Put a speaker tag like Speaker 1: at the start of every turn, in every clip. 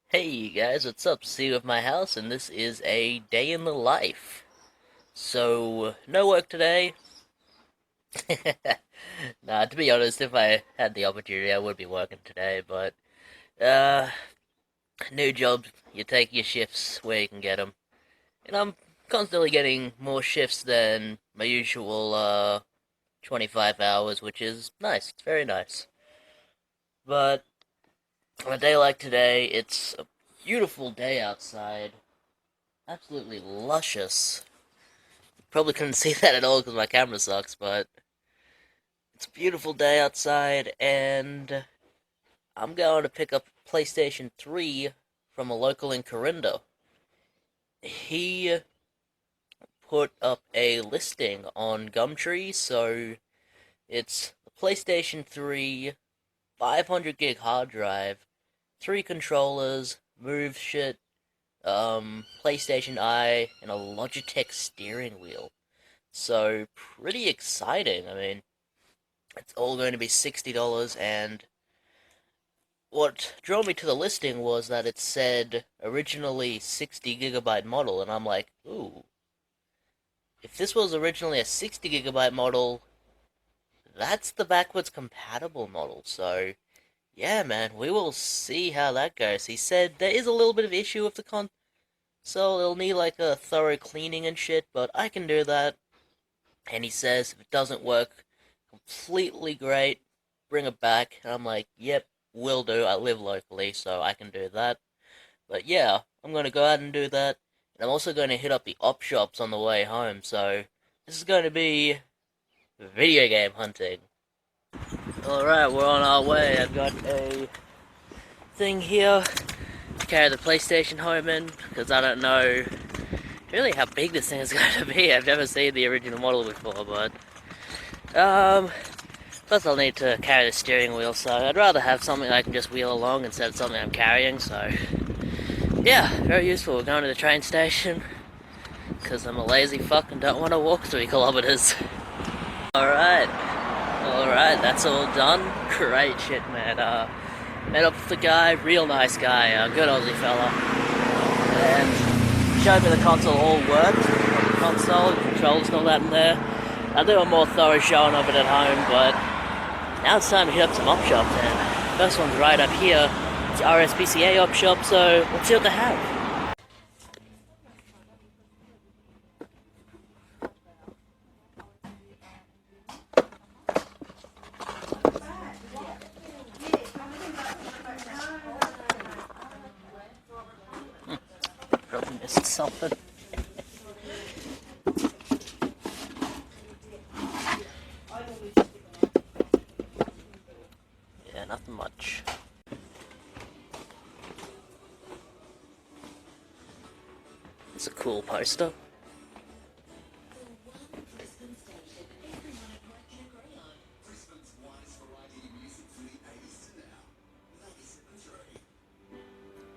Speaker 1: Hey you guys, what's up? See you at my house, and this is a day in the life. So, no work today. Nah, to be honest, if I had the opportunity, I would be working today, but, uh, new job, you take your shifts where you can get them. And I'm constantly getting more shifts than my usual, 25 hours, which is nice. It's very nice. But, on a day like today, it's a beautiful day outside. Absolutely luscious. Probably couldn't see that at all because my camera sucks, but it's a beautiful day outside, and I'm going to pick up PlayStation 3 from a local in Corinda. He put up a listing on Gumtree, so it's the PlayStation 3, 500 gig hard drive, 3 controllers, move shit, PlayStation Eye, and a Logitech steering wheel. So, pretty exciting. I mean, it's all going to be $60, and what drew me to the listing was that it said originally 60 gigabyte model, and I'm like, ooh, if this was originally a 60 gigabyte model, that's the backwards compatible model. So, yeah, man, we will see how that goes. He said there is a little bit of issue with the console, it'll need like a thorough cleaning and shit, but I can do that. And he says if it doesn't work completely great, bring it back. And I'm like, yep, will do. I live locally, so I can do that. But yeah, I'm going to go out and do that. And I'm also going to hit up the op shops on the way home, so this is going to be video game hunting. Alright, we're on our way. I've got a thing here to carry the PlayStation home in, because I don't know really how big this thing is going to be. I've never seen the original model before, but plus I'll need to carry the steering wheel, so I'd rather have something I can just wheel along instead of something I'm carrying, so yeah, very useful. We're going to the train station, because I'm a lazy fuck and don't want to walk 3 kilometers. Alright, that's all done. Great shit, man. Met up with the guy, real nice guy, good Aussie fella. And showed me the console all worked. The console, the controls and all that in there. I'll do a more thorough showing of it at home, but now it's time to hit up some op shops, and first one's right up here. It's the RSPCA op shop, so let's see what they have. Probably missed something. Yeah, nothing much. It's a cool poster.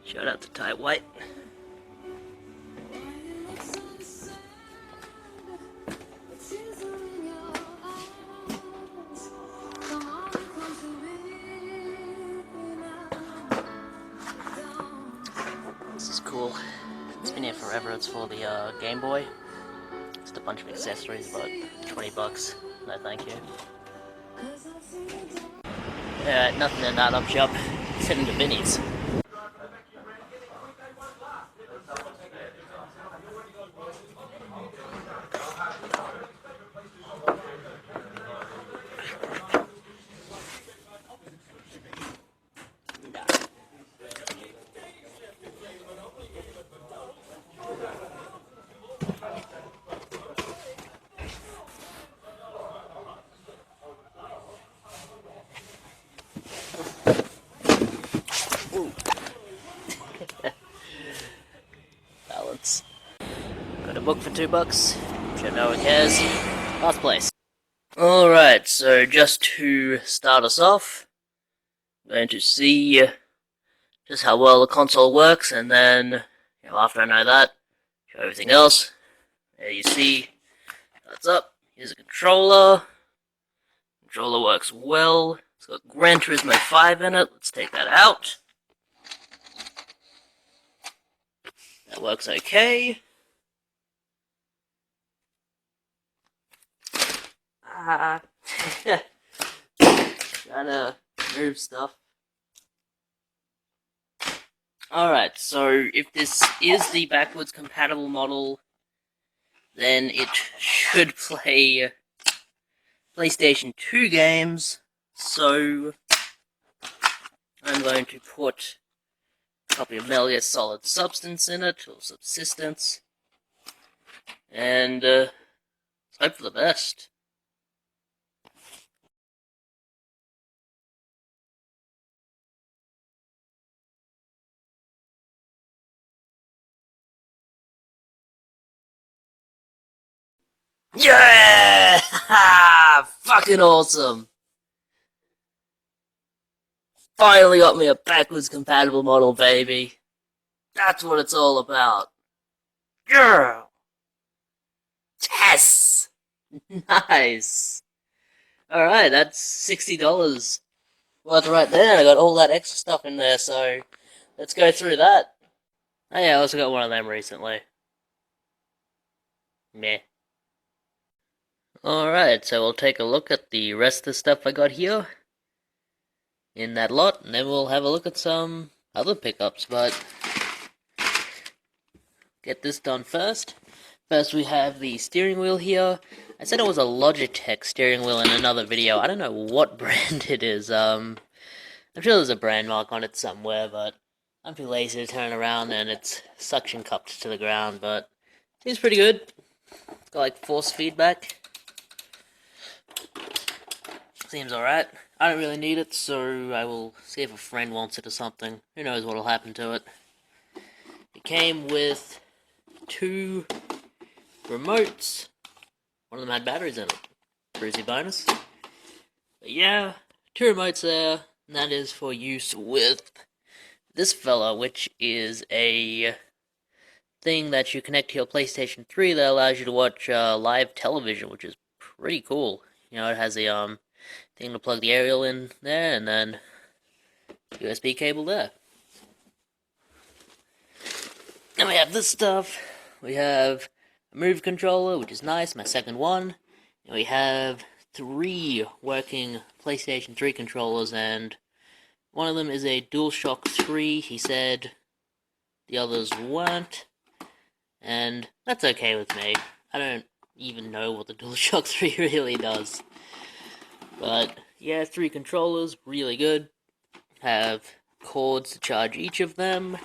Speaker 1: Shout out to Ty White. This is cool. It's been here forever. It's for the Game Boy. Just a bunch of accessories, about 20 bucks. No thank you. Alright, nothing in that up shop. It's heading to Vinny's. Ooh. Balance. Got a book for $2. Sure no one cares. Last place. Alright, so just to start us off, I'm going to see just how well the console works, and then, after I know that, show everything else. There you see, that's up. Here's a controller. Controller works well. It's got Gran Turismo 5 in it. Let's take that out. That works okay. Trying to move stuff. Alright, so if this is the backwards compatible model, then it should play PlayStation 2 games. So I'm going to put a copy of Metal Gear Solid Substance in it, or Subsistence, and hope for the best. Yeah! Fucking awesome! Finally got me a backwards compatible model, baby. That's what it's all about. Yeah! Yes! Nice! Alright, that's $60 worth right there. I got all that extra stuff in there, so let's go through that. Oh yeah, I also got one of them recently. Meh. Alright, so we'll take a look at the rest of the stuff I got here in that lot, and then we'll have a look at some other pickups, but get this done first. First we have the steering wheel here. I said it was a Logitech steering wheel in another video. I don't know what brand it is. I'm sure there's a brand mark on it somewhere, but I'm too lazy to turn around and it's suction cupped to the ground, but it seems pretty good. It's got like force feedback. Seems alright. I don't really need it, so I will see if a friend wants it or something. Who knows what'll happen to it. It came with 2 remotes. One of them had batteries in it. Brucey bonus. But yeah, 2 remotes there, and that is for use with this fella, which is a thing that you connect to your PlayStation 3 that allows you to watch live television, which is pretty cool. You know, it has a thing to plug the aerial in there, and then USB cable there. Then we have this stuff. We have a Move controller, which is nice, my second one. And we have 3 working PlayStation 3 controllers, and one of them is a DualShock 3. He said the others weren't, and that's okay with me. I don't even know what the DualShock 3 really does. But yeah, 3 controllers, really good. Have cords to charge each of them.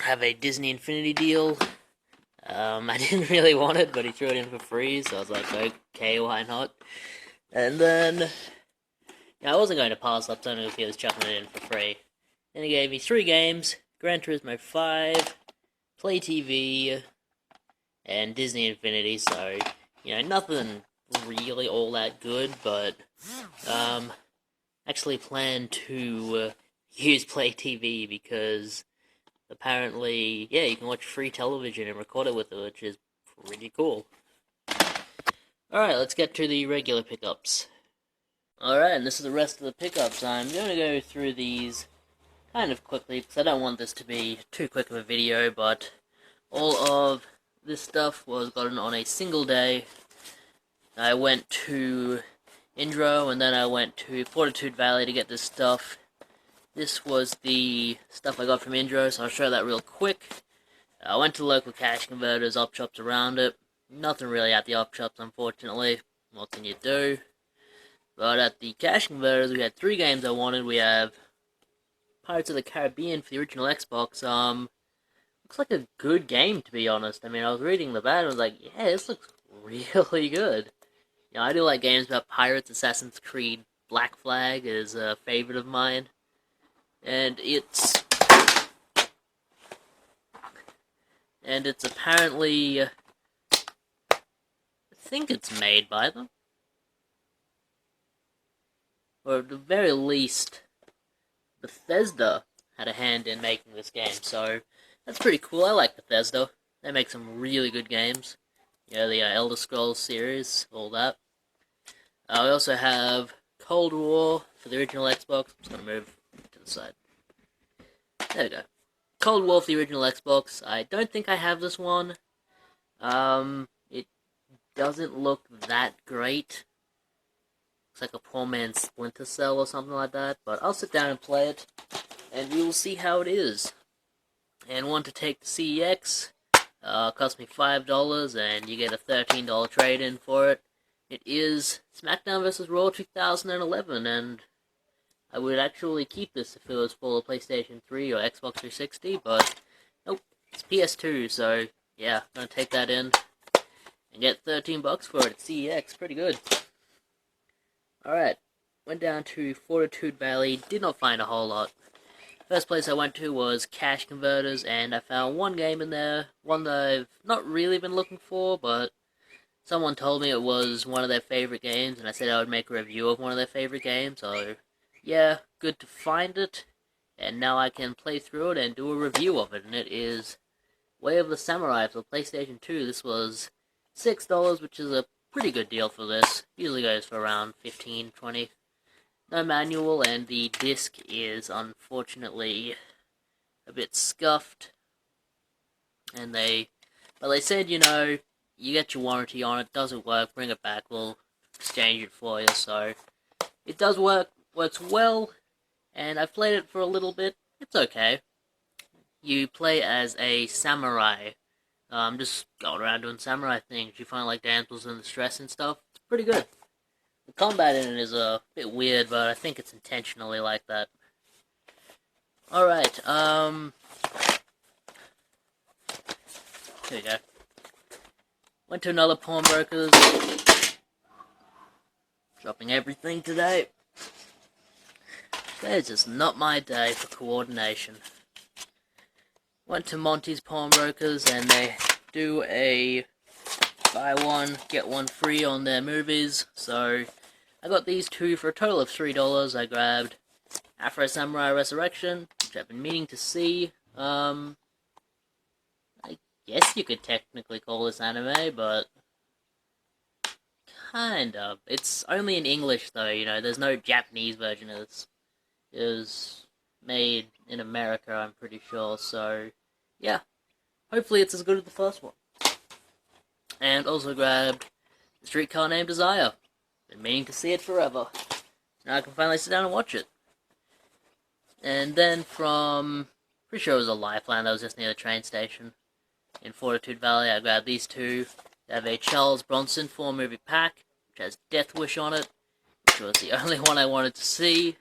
Speaker 1: Have a Disney Infinity deal. I didn't really want it, but he threw it in for free, so I was like, okay, why not? And then, I wasn't going to pass up something if he was chucking it in for free. Then he gave me 3 games, Gran Turismo 5, Play TV, and Disney Infinity, so, nothing really all that good, but, actually plan to use Play TV because apparently, yeah, you can watch free television and record it with it, which is pretty cool. Alright, let's get to the regular pickups. Alright, and this is the rest of the pickups. I'm going to go through these kind of quickly, because I don't want this to be too quick of a video, but all of this stuff was gotten on a single day. I went to Indro, and then I went to Fortitude Valley to get this stuff. This was the stuff I got from Indro, so I'll show that real quick. I went to local cash converters, op shops around it. Nothing really at the op shops, unfortunately. What can you do? But at the cash converters, we had 3 games I wanted. We have Pirates of the Caribbean for the original Xbox. Looks like a good game, to be honest. I mean, I was reading the back and I was like, yeah, this looks really good. I do like games about pirates. Assassin's Creed Black Flag is a favorite of mine. And it's apparently, I think it's made by them, or at the very least, Bethesda had a hand in making this game. So that's pretty cool. I like Bethesda. They make some really good games. The Elder Scrolls series, all that. We also have Cold War for the original Xbox. I'm just gonna move to the side. There we go. Cold War, the original Xbox. I don't think I have this one. It doesn't look that great. Looks like a poor man's Splinter Cell or something like that. But I'll sit down and play it, and we will see how it is. And want to take the CEX? Cost me $5, and you get a $13 trade-in for it. It is SmackDown vs. Raw 2011, and I would actually keep this if it was for the PlayStation 3 or Xbox 360, but nope, it's PS2, so yeah, I'm gonna take that in and get $13 for it at CEX. Pretty good. Alright, went down to Fortitude Valley, did not find a whole lot. First place I went to was Cash Converters, and I found one game in there, one that I've not really been looking for, but someone told me it was one of their favorite games, and I said I would make a review of one of their favorite games, so yeah, good to find it, and now I can play through it and do a review of it, and it is Way of the Samurai for PlayStation 2. This was $6, which is a pretty good deal for this. Usually goes for around 15, 20. No manual, and the disc is unfortunately a bit scuffed. And they said, you know, you get your warranty on it, doesn't work, bring it back, we'll exchange it for you. So it does work, works well, and I've played it for a little bit. It's okay. You play as a samurai, just going around doing samurai things. You find like damsels in distress and stuff. It's pretty good. The combat in it is a bit weird, but I think it's intentionally like that. Alright, here we go. Went to another pawnbroker's. Dropping everything today. Today's just not my day for coordination. Went to Monty's Pawnbrokers, and they do a buy one, get one free on their movies, so I got these two for a total of $3. I grabbed Afro Samurai Resurrection, which I've been meaning to see. I guess you could technically call this anime, but kind of. It's only in English, though, you know, there's no Japanese version of this. It was made in America, I'm pretty sure, so yeah. Hopefully it's as good as the first one. And also grabbed The Streetcar Named Desire. Been meaning to see it forever. Now I can finally sit down and watch it. And then from, pretty sure it was a Lifeline that was just near the train station in Fortitude Valley, I grabbed these two. They have a Charles Bronson 4-movie pack, which has Death Wish on it, which was the only one I wanted to see.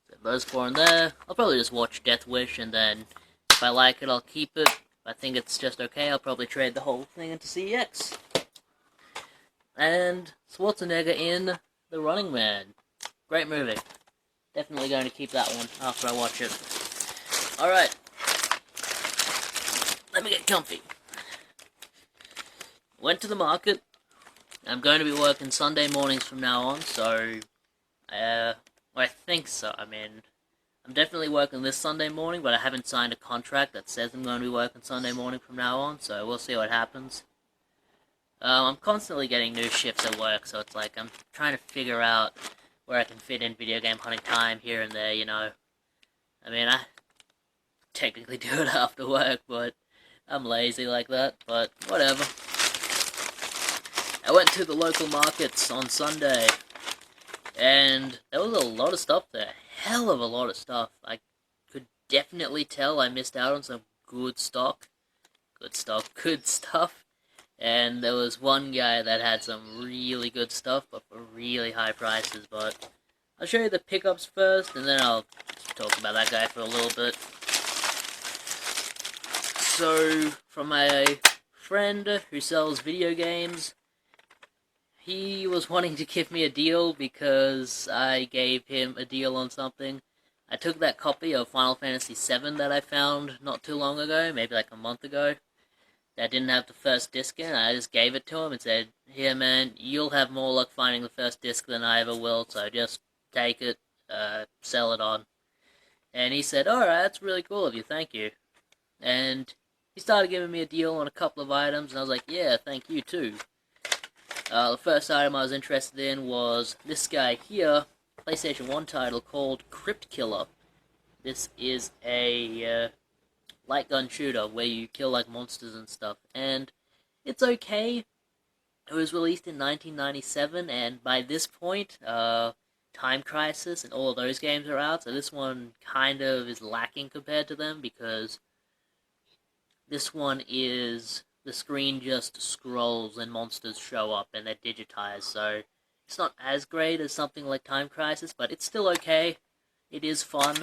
Speaker 1: So those four in there. I'll probably just watch Death Wish, and then if I like it, I'll keep it. If I think it's just okay, I'll probably trade the whole thing into CEX. And Schwarzenegger in The Running Man. Great movie. Definitely going to keep that one after I watch it. Alright. Let me get comfy. Went to the market. I'm going to be working Sunday mornings from now on, so well, I think so. I mean, I'm definitely working this Sunday morning, but I haven't signed a contract that says I'm going to be working Sunday morning from now on, so we'll see what happens. I'm constantly getting new shifts at work, so it's like I'm trying to figure out where I can fit in video game hunting time here and there, you know. I mean, I technically do it after work, but I'm lazy like that, but whatever. I went to the local markets on Sunday, and there was a lot of stuff there. Hell of a lot of stuff. I could definitely tell I missed out on some good stock. Good stuff. And there was one guy that had some really good stuff, but for really high prices. But I'll show you the pickups first, and then I'll talk about that guy for a little bit. So, from my friend who sells video games, he was wanting to give me a deal because I gave him a deal on something. I took that copy of Final Fantasy VII that I found not too long ago, maybe like a month ago, that didn't have the first disc in. I just gave it to him and said, "Here, man, you'll have more luck finding the first disc than I ever will, so just take it, sell it on." And he said, "Alright, that's really cool of you, thank you." And he started giving me a deal on a couple of items, and I was like, "Yeah, thank you too." The first item I was interested in was this guy here, PlayStation 1 title called Crypt Killer. This is a light gun shooter where you kill like monsters and stuff, and it's okay. It was released in 1997, and by this point, Time Crisis and all of those games are out, so this one kind of is lacking compared to them, because this one is the screen just scrolls and monsters show up and they're digitized, so it's not as great as something like Time Crisis, but it's still okay. It is fun.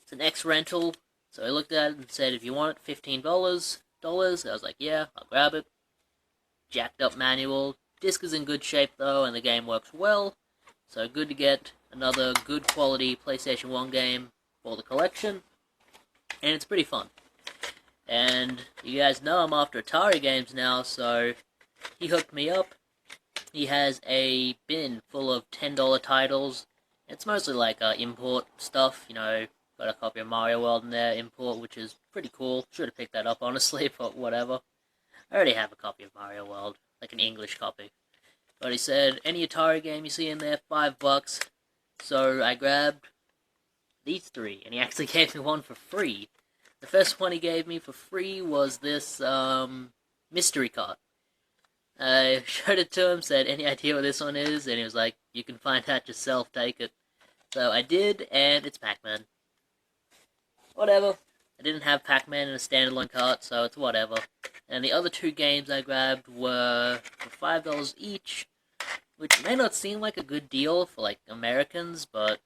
Speaker 1: It's an X rental, so I looked at it and said, if you want it, $15. I was like, yeah, I'll grab it. Jacked up manual. Disc is in good shape though, and the game works well, so good to get another good quality PlayStation 1 game for the collection, and it's pretty fun. And you guys know I'm after Atari games now, so he hooked me up. He has a bin full of $10 titles. It's mostly like import stuff, you know, got a copy of Mario World in there, import, which is pretty cool. Should have picked that up, honestly, but whatever. I already have a copy of Mario World, like an English copy. But he said, any Atari game you see in there, $5. So I grabbed these three, and he actually gave me one for free. The first one he gave me for free was this mystery cart. I showed it to him, said, any idea what this one is? And he was like, you can find out yourself, take it. So I did, and it's Pac-Man. Whatever. I didn't have Pac-Man in a standalone cart, so it's whatever. And the other two games I grabbed were for $5 each, which may not seem like a good deal for, like, Americans, but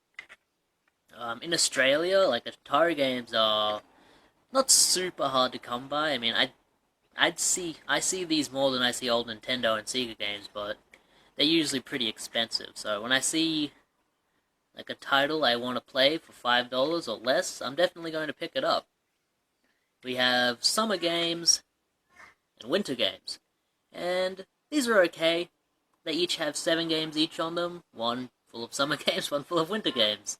Speaker 1: in Australia, like, Atari games are not super hard to come by. I mean, I see these more than I see old Nintendo and Sega games, but they're usually pretty expensive. So when I see like a title I want to play for $5 or less, I'm definitely going to pick it up. We have summer games and winter games, and these are okay. They each have 7 games each on them, one full of summer games, one full of winter games,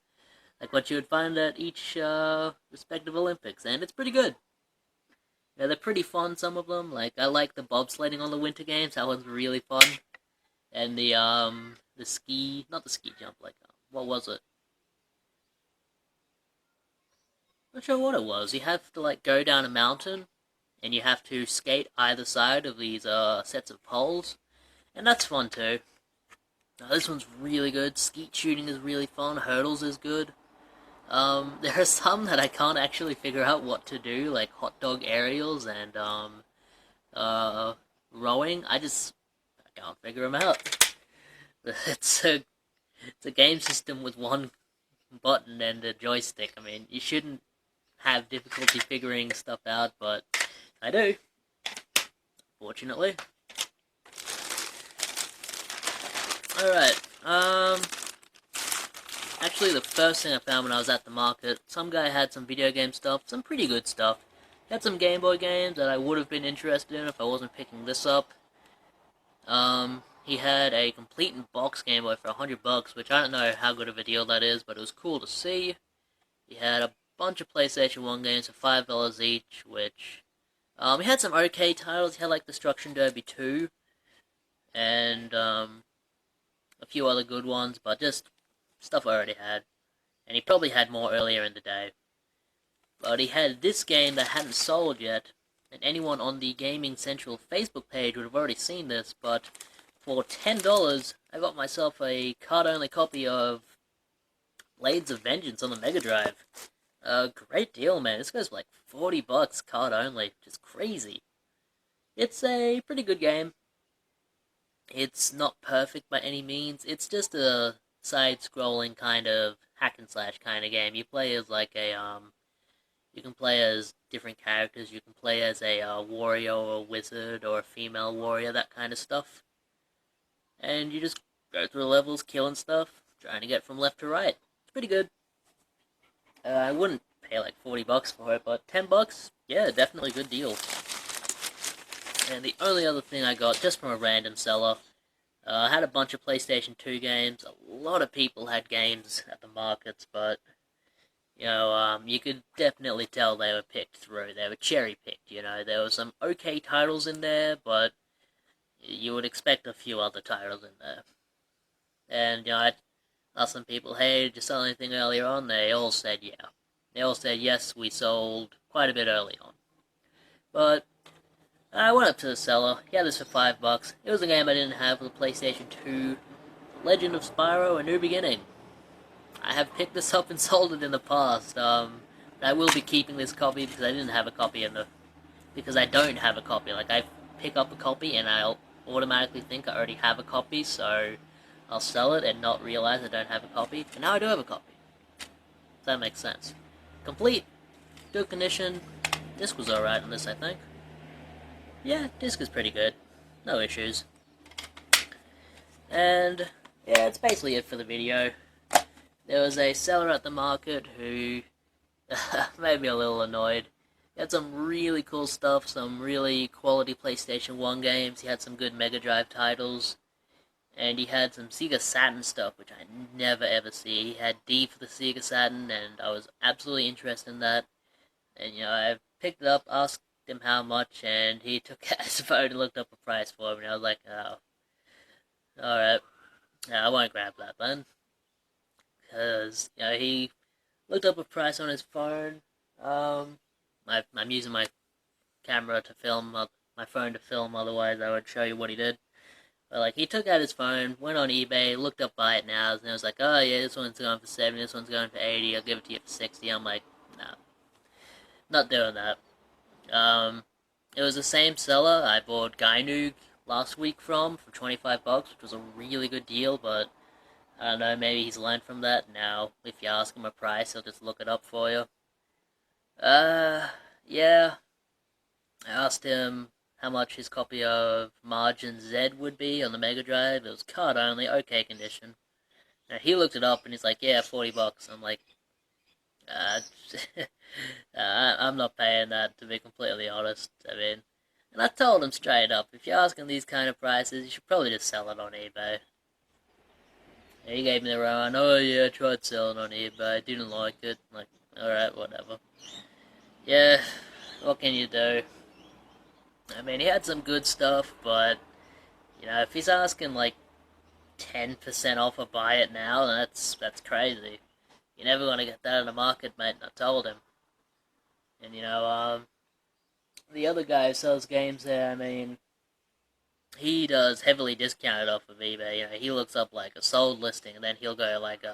Speaker 1: like what you would find at each respective Olympics, and it's pretty good. Yeah, they're pretty fun, some of them. Like, I like the bobsledding on the winter games. That one's really fun. And the ski, not the ski jump, like, what was it? Not sure what it was. You have to, like, go down a mountain, and you have to skate either side of these, sets of poles. And that's fun, too. This one's really good. Skeet shooting is really fun. Hurdles is good. There are some that I can't actually figure out what to do, like hot dog aerials and, rowing. I can't figure them out. It's a game system with one button and a joystick. I mean, you shouldn't have difficulty figuring stuff out, but I do, fortunately. Alright, actually, the first thing I found when I was at the market, some guy had some video game stuff, some pretty good stuff. He had some Game Boy games that I would have been interested in if I wasn't picking this up. He had a complete in box Game Boy for $100, which I don't know how good of a deal that is, but it was cool to see. He had a bunch of PlayStation 1 games for $5 each, which, he had some okay titles. He had like Destruction Derby 2, and, a few other good ones, but just stuff I already had. And he probably had more earlier in the day. But he had this game that hadn't sold yet, and anyone on the Gaming Central Facebook page would have already seen this, but for $10, I got myself a card-only copy of Blades of Vengeance on the Mega Drive. Great deal, man. This goes for like $40 card-only, which is crazy. It's a pretty good game. It's not perfect by any means. It's just a side-scrolling kind of hack-and-slash kind of game. You play as like a, you can play as different characters. You can play as a warrior or a wizard or a female warrior, that kind of stuff. And you just go through the levels, killing stuff, trying to get from left to right. It's pretty good. I wouldn't pay like $40 for it, but $10, yeah, definitely good deal. And the only other thing I got, just from a random seller, I had a bunch of PlayStation 2 games. A lot of people had games at the markets, but, you know, you could definitely tell they were picked through. They were cherry-picked, you know. There were some okay titles in there, but you would expect a few other titles in there. And, you know, Asked some people, hey, did you sell anything earlier on? They all said yeah. They all said yes, we sold quite a bit early on. But I went up to the seller. He had this for $5. It was a game I didn't have for the PlayStation 2. Legend of Spyro: A New Beginning. I have picked this up and sold it in the past. I will be keeping this copy because I didn't have a copy in the. Because I don't have a copy. Like, I pick up a copy and I'll automatically think I already have a copy, so I'll sell it and not realize I don't have a copy. But now I do have a copy. So that makes sense. Complete. Good condition. Disc was alright on this, I think. Yeah, disc is pretty good. No issues. And yeah, it's basically it for the video. There was a seller at the market who made me a little annoyed. He had some really cool stuff, some really quality PlayStation 1 games, he had some good Mega Drive titles, and he had some Sega Saturn stuff, which I never ever see. He had D for the Sega Saturn, and I was absolutely interested in that. And, I picked it up, asked him how much, and he took out his phone and looked up a price for me, and I was like, oh, alright, I won't grab that then. Because, he looked up a price on his phone. I'm using my camera to film, my phone to film, otherwise I would show you what he did. But, like, he took out his phone, went on eBay, looked up buy it nows, and it was like, oh yeah, this one's going for 70, this one's going for 80, I'll give it to you for 60. I'm like, no, not doing that. It was the same seller I bought Gainu last week from for $25, which was a really good deal, but I don't know, maybe he's learned from that. Now, if you ask him a price, he'll just look it up for you. Yeah. I asked him how much his copy of Margin Z would be on the Mega Drive. It was card only, okay condition. Now, he looked it up and he's like, yeah, $40. I'm like, uh, I'm not paying that, to be completely honest. I mean, and I told him straight up, if you're asking these kind of prices, you should probably just sell it on eBay. And he gave me the run, oh yeah, I tried selling on eBay, didn't like it. I'm like, alright, whatever. Yeah, what can you do? I mean, he had some good stuff, but, if he's asking, like, 10% off a buy it now, then that's crazy. You're never gonna get that in the market, mate, and I told him. And, the other guy who sells games there, I mean, he does heavily discounted off of eBay. He looks up, like, a sold listing, and then he'll go, like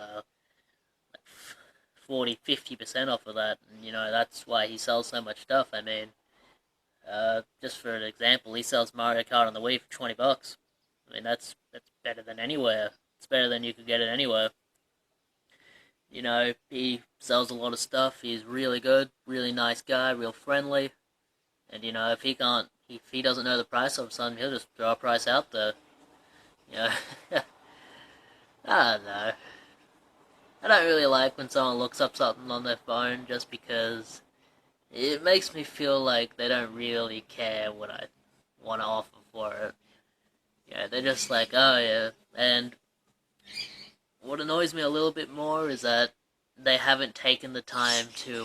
Speaker 1: 40, 50% off of that, and, that's why he sells so much stuff. I mean, just for an example, he sells Mario Kart on the Wii for $20. I mean, that's better than anywhere. It's better than you could get it anywhere. He sells a lot of stuff. He's really good, really nice guy, real friendly. And, if he doesn't know the price, all of a sudden he'll just throw a price out there. I don't know. I don't really like when someone looks up something on their phone just because it makes me feel like they don't really care what I want to offer for it. They're just like, oh yeah. And what annoys me a little bit more is that they haven't taken the time to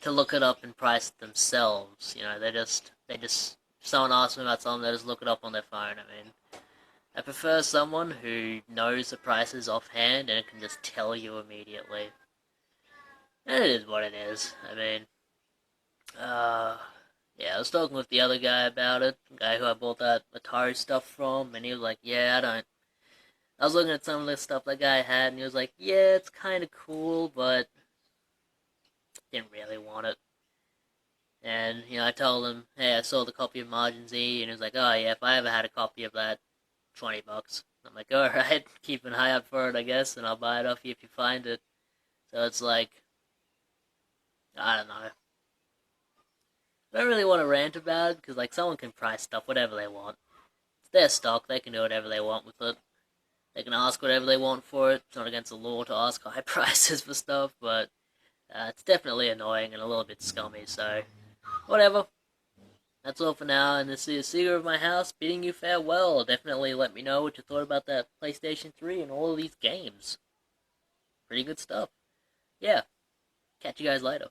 Speaker 1: look it up and price it themselves. They just, if someone asks me about something, they just look it up on their phone. I mean, I prefer someone who knows the prices offhand and can just tell you immediately. And it is what it is. I mean, yeah, I was talking with the other guy about it, the guy who I bought that Atari stuff from, and he was like, yeah, I was looking at some of the stuff that guy had, and he was like, yeah, it's kind of cool, but didn't really want it. And, I told him, hey, I sold a copy of Margin Z, and he was like, oh yeah, if I ever had a copy of that, $20. I'm like, alright, keep an eye out for it, I guess, and I'll buy it off you if you find it. So it's like, I don't know. I don't really want to rant about it, because, like, someone can price stuff whatever they want. It's their stock, they can do whatever they want with it. They can ask whatever they want for it. It's not against the law to ask high prices for stuff, but it's definitely annoying and a little bit scummy, so whatever. That's all for now, and this is Seeger of my house bidding you farewell. Definitely let me know what you thought about that PlayStation 3 and all of these games. Pretty good stuff. Yeah, catch you guys later.